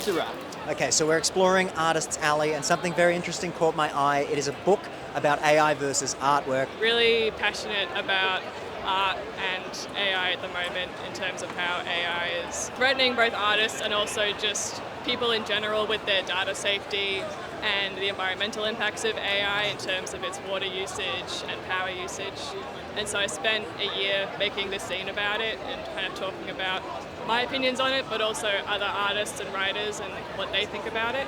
Misura. Okay, so we're exploring Artist's Alley, and something very interesting caught my eye. It is a book about AI versus artwork. Really passionate about art and AI at the moment in terms of how AI is threatening both artists and also just people in general with their data safety and the environmental impacts of AI in terms of its water usage and power usage. And so I spent a year making this zine about it and kind of talking about my opinions on it, but also other artists and writers and what they think about it.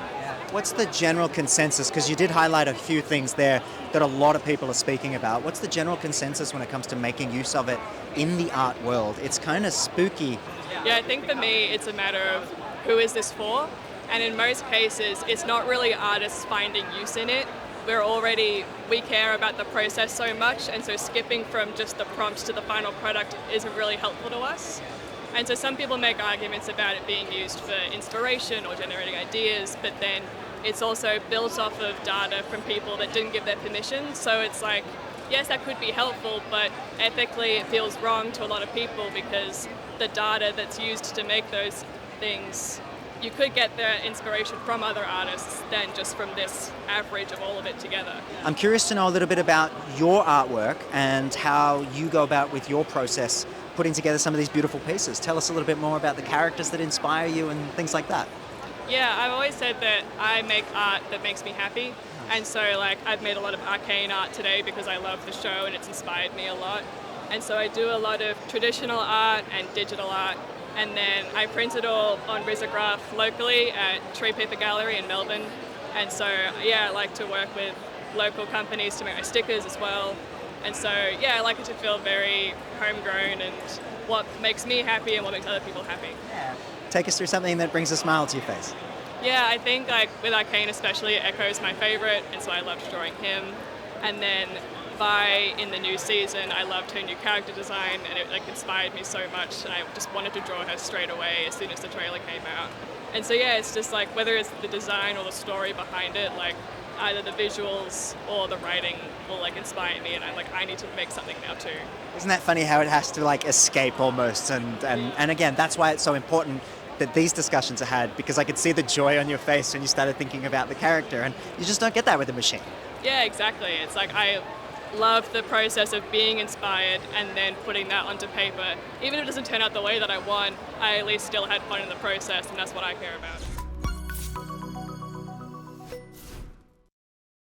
What's the general consensus? Because you did highlight a few things there that a lot of people are speaking about. What's the general consensus when it comes to making use of it in the art world? It's kind of spooky. Yeah, I think for me it's a matter of who is this for? And in most cases, it's not really artists finding use in it. We care about the process so much, and so skipping from just the prompt to the final product isn't really helpful to us. And so some people make arguments about it being used for inspiration or generating ideas, but then it's also built off of data from people that didn't give their permission. So it's like, yes, that could be helpful, but ethically it feels wrong to a lot of people because the data that's used to make those things, you could get the inspiration from other artists than just from this average of all of it together. I'm curious to know a little bit about your artwork and how you go about with your process putting together some of these beautiful pieces. Tell us a little bit more about the characters that inspire you and things like that. Yeah, I've always said that I make art that makes me happy. And so I've made a lot of Arcane art today because I love the show and it's inspired me a lot. And so I do a lot of traditional art and digital art. And then I print it all on risograph locally at Tree Paper Gallery in Melbourne. And so, yeah, I like to work with local companies to make my stickers as well. And so, yeah, I like it to feel very homegrown and what makes me happy and what makes other people happy. Take us through something that brings a smile to your face. Yeah, I think with Arcane especially, Echo's my favorite, and so I loved drawing him. And then Vi in the new season, I loved her new character design, and it inspired me so much, and I just wanted to draw her straight away as soon as the trailer came out. And so yeah, it's just whether it's the design or the story behind it, either the visuals or the writing will inspire me, and I need to make something now too. Isn't that funny how it has to escape almost? And again, that's why it's so important that these discussions are had, because I could see the joy on your face when you started thinking about the character, and you just don't get that with a machine. Yeah, exactly. It's I love the process of being inspired and then putting that onto paper. Even if it doesn't turn out the way that I want, I at least still had fun in the process, and that's what I care about.